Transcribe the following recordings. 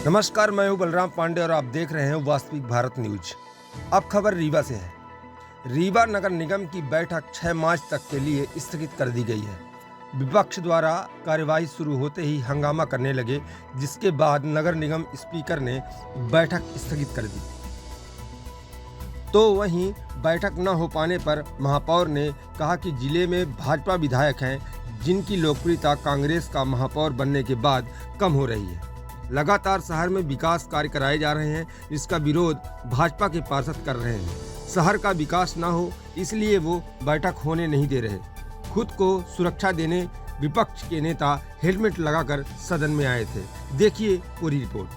नमस्कार, मैं हूं बलराम पांडे और आप देख रहे हैं वास्तविक भारत न्यूज। अब खबर रीवा से है। रीवा नगर निगम की बैठक 6 मार्च तक के लिए स्थगित कर दी गई है। विपक्ष द्वारा कार्यवाही शुरू होते ही हंगामा करने लगे, जिसके बाद नगर निगम स्पीकर ने बैठक स्थगित कर दी। तो वहीं बैठक न हो पाने पर महापौर ने कहा कि जिले में भाजपा विधायक हैं जिनकी लोकप्रियता कांग्रेस का महापौर बनने के बाद कम हो रही है। लगातार शहर में विकास कार्य कराए जा रहे हैं, जिसका विरोध भाजपा के पार्षद कर रहे हैं। शहर का विकास न हो इसलिए वो बैठक होने नहीं दे रहे। खुद को सुरक्षा देने विपक्ष के नेता हेलमेट लगाकर सदन में आए थे। देखिए पूरी रिपोर्ट।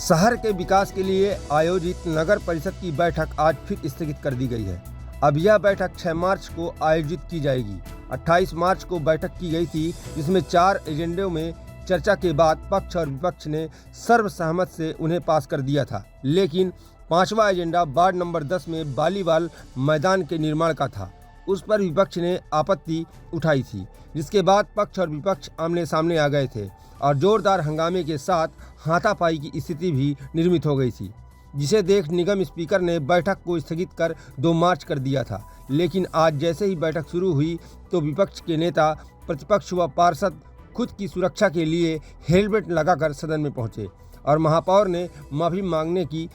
शहर के विकास के लिए आयोजित नगर परिषद की बैठक आज फिर स्थगित कर दी गई है। अब यह बैठक 6 मार्च को आयोजित की जाएगी। 28 मार्च को बैठक की गई थी, जिसमें 4 एजेंडों में चर्चा के बाद पक्ष और विपक्ष ने सर्वसहमत से उन्हें पास कर दिया था। लेकिन 5वां एजेंडा वार्ड नंबर 10 में वॉलीबॉल मैदान के निर्माण का था। उस पर विपक्ष ने आपत्ति उठाई थी, जिसके बाद पक्ष और विपक्ष आमने सामने आ गए थे और जोरदार हंगामे के साथ हाथापाई की स्थिति भी निर्मित हो गई थी, जिसे देख निगम स्पीकर ने बैठक को स्थगित कर 2 मार्च कर दिया था। लेकिन आज जैसे ही बैठक शुरू हुई तो विपक्ष के नेता, प्रतिपक्ष व पार्षद खुद की सुरक्षा के लिए हेलमेट लगाकर सदन में पहुंचे और महापौर ने माफी मांगने की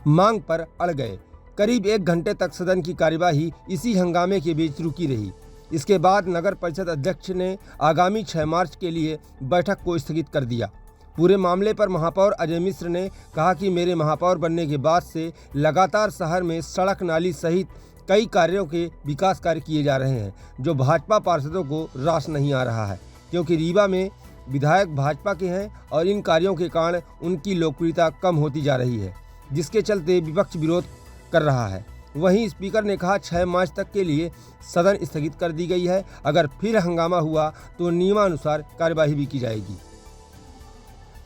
मांग पर अड़ गए। करीब 1 घंटे तक सदन की कार्यवाही इसी हंगामे के बीच रुकी रही। इसके बाद नगर परिषद अध्यक्ष ने आगामी 6 मार्च के लिए बैठक को स्थगित कर दिया। पूरे मामले पर महापौर अजय मिश्र ने कहा कि मेरे महापौर बनने के बाद से लगातार शहर में सड़क, नाली सहित कई कार्यों के विकास कार्य किए जा रहे हैं, जो भाजपा पार्षदों को रास नहीं आ रहा है, क्योंकि रीवा में विधायक भाजपा के हैं और इन कार्यों के कारण उनकी लोकप्रियता कम होती जा रही है, जिसके चलते विपक्ष विरोध कर रहा है। वहीं स्पीकर ने कहा 6 मार्च तक के लिए सदन स्थगित कर दी गई है। अगर फिर हंगामा हुआ तो नियमानुसार कार्यवाही भी की जाएगी।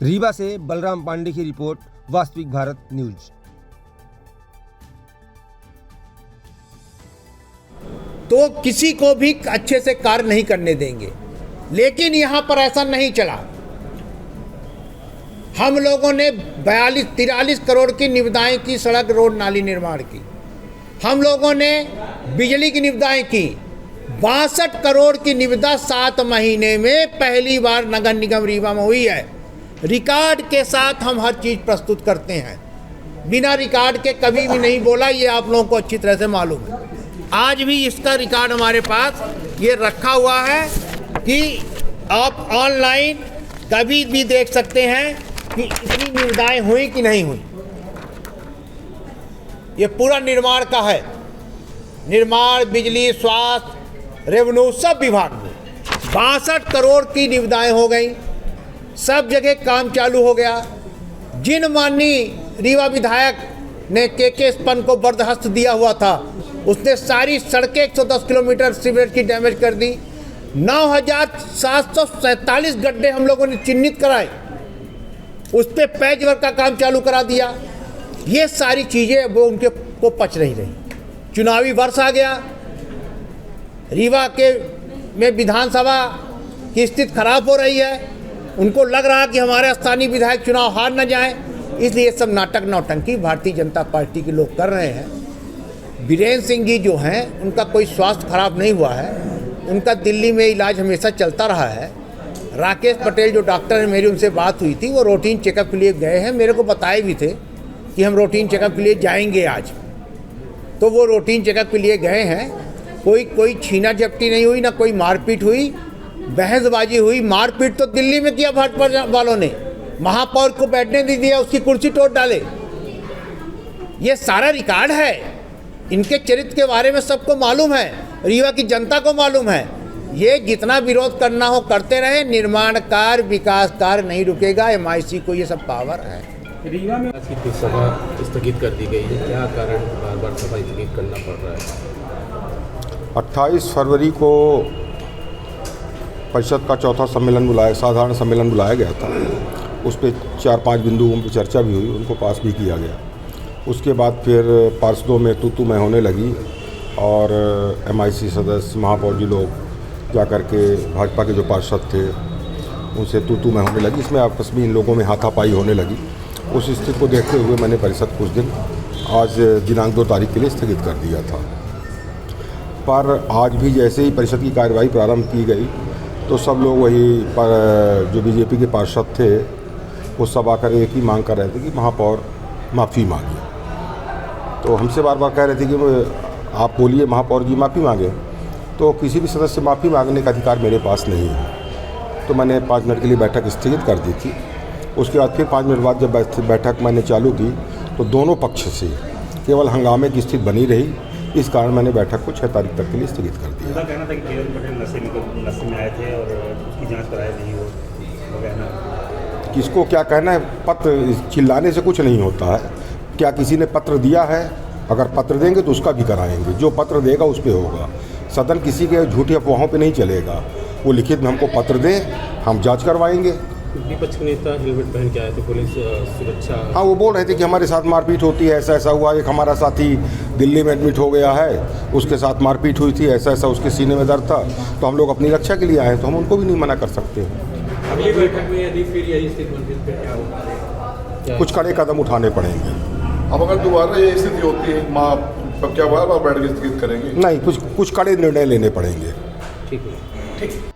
रीवा से बलराम पांडे की रिपोर्ट, वास्तविक भारत न्यूज। तो किसी को भी अच्छे से कार्य नहीं करने देंगे, लेकिन यहां पर ऐसा नहीं चला। हम लोगों ने 43 करोड़ की निविदाएं की, सड़क, रोड, नाली निर्माण की। हम लोगों ने बिजली की निविदाएं की। 62 करोड़ की निविदा 7 महीने में पहली बार नगर निगम रीवा में हुई है। रिकॉर्ड के साथ हम हर चीज़ प्रस्तुत करते हैं, बिना रिकॉर्ड के कभी भी नहीं बोला, ये आप लोगों को अच्छी तरह से मालूम है। आज भी इसका रिकॉर्ड हमारे पास ये रखा हुआ है कि आप ऑनलाइन कभी भी देख सकते हैं कि इतनी निविदाएं हुई कि नहीं हुई। ये पूरा निर्माण का है, निर्माण, बिजली, स्वास्थ्य, रेवेन्यू, सब विभाग में 62 करोड़ की निविदाएं हो गई। सब जगह काम चालू हो गया। जिन माननीय रीवा विधायक ने के स्पन को बर्दाश्त दिया हुआ था, उसने सारी सड़कें 110 किलोमीटर सीवरेज की डैमेज कर दी। 9747 गड्ढे हम लोगों ने चिन्हित कराए, उस पर पैच वर्क का काम चालू करा दिया। ये सारी चीज़ें वो उनके को पच नहीं रही। चुनावी वर्ष आ गया, रीवा के में विधानसभा की स्थिति खराब हो रही है। उनको लग रहा कि हमारे स्थानीय विधायक चुनाव हार न जाएं, इसलिए सब नाटक नौटंकी भारतीय जनता पार्टी के लोग कर रहे हैं। बीरेन्द्र सिंह जी जो हैं, उनका कोई स्वास्थ्य खराब नहीं हुआ है, उनका दिल्ली में इलाज हमेशा चलता रहा है। राकेश पटेल जो डॉक्टर हैं, मेरी उनसे बात हुई थी, वो रूटीन चेकअप के लिए गए हैं। मेरे को बताए भी थे कि हम रूटीन चेकअप के लिए जाएंगे आज, तो वो रूटीन चेकअप के लिए गए हैं। कोई छीना झपटी नहीं हुई, ना कोई मारपीट हुई, बहसबाजी हुई। मारपीट तो दिल्ली में किया भाजपा वालों ने, महापौर को बैठने नहीं दिया, उसकी कुर्सी तोड़ डाले। ये सारा रिकॉर्ड है, इनके चरित्र के बारे में सबको मालूम है, रीवा की जनता को मालूम है। ये जितना विरोध करना हो करते रहे, निर्माण कार्य, विकास कार्य नहीं रुकेगा। MIC को ये सब पावर है। रीवा में सभा स्थगित कर दी गई है, क्या कारण बार बार सभा स्थगित करना पड़ रहा है? 28 फरवरी को परिषद का 4था सम्मेलन साधारण सम्मेलन बुलाया गया था। उस पर 4-5 बिंदुओं पर चर्चा भी हुई, उनको पास भी किया गया। उसके बाद फिर पार्षदों में तू मैं होने लगी और MIC सदस्य महापौर जी लोग जा कर के भाजपा के जो पार्षद थे उनसे तू मैं होने लगी। इसमें आपस में इन लोगों में हाथापाई होने लगी। उस स्थिति को देखते हुए मैंने परिषद कुछ दिन आज दिनांक 2 तारीख के लिए स्थगित कर दिया था। पर आज भी जैसे ही परिषद की कार्यवाही प्रारंभ की गई तो सब लोग वही जो बीजेपी के पार्षद थे वो सब आकर एक ही मांग कर रहे थे कि महापौर माफ़ी मांगे। तो हमसे बार बार कह रहे थे कि आप बोलिए महापौर जी माफ़ी मांगे। तो किसी भी सदस्य से माफ़ी मांगने का अधिकार मेरे पास नहीं है। तो मैंने 5 मिनट के लिए बैठक स्थगित कर दी थी। उसके बाद फिर 5 मिनट बाद जब बैठक मैंने चालू की तो दोनों पक्ष से केवल हंगामे की स्थिति बनी रही। इस कारण मैंने बैठक को 6 तारीख तक के लिए स्थगित कर दिया। उनका कहना था कि केवल पटेल नशे में आए थे और उसकी जांच कराई नहीं वो कहना। किसको क्या कहना है? पत्र चिल्लाने से कुछ नहीं होता है। क्या किसी ने पत्र दिया है? अगर पत्र देंगे तो उसका भी कराएंगे। जो पत्र देगा उस पर होगा। सदन किसी के झूठी अफवाहों पे नहीं चलेगा। वो लिखित में हमको पत्र दें, हम जांच करवाएंगे। विपक्ष के नेता हेलमेट पहन के आए थे, पुलिस सुरक्षा। हाँ, वो बोल रहे थे कि हमारे साथ मारपीट होती है, ऐसा ऐसा हुआ। एक हमारा साथी दिल्ली में एडमिट हो गया है, उसके साथ मारपीट हुई थी, ऐसा ऐसा उसके सीने में दर्द था। तो हम लोग अपनी रक्षा के लिए आए तो हम उनको भी नहीं मना कर सकते। अगली बैठक में यदि फिर यही स्थिति बनती है तो क्या होगा? कुछ कड़े कदम उठाने पड़ेंगे। अब अगर दोबारा ये स्थिति होती है क्या बार बार बैठक स्थगित करेंगे? नहीं, कुछ कड़े निर्णय लेने पड़ेंगे। ठीक है। ठीक।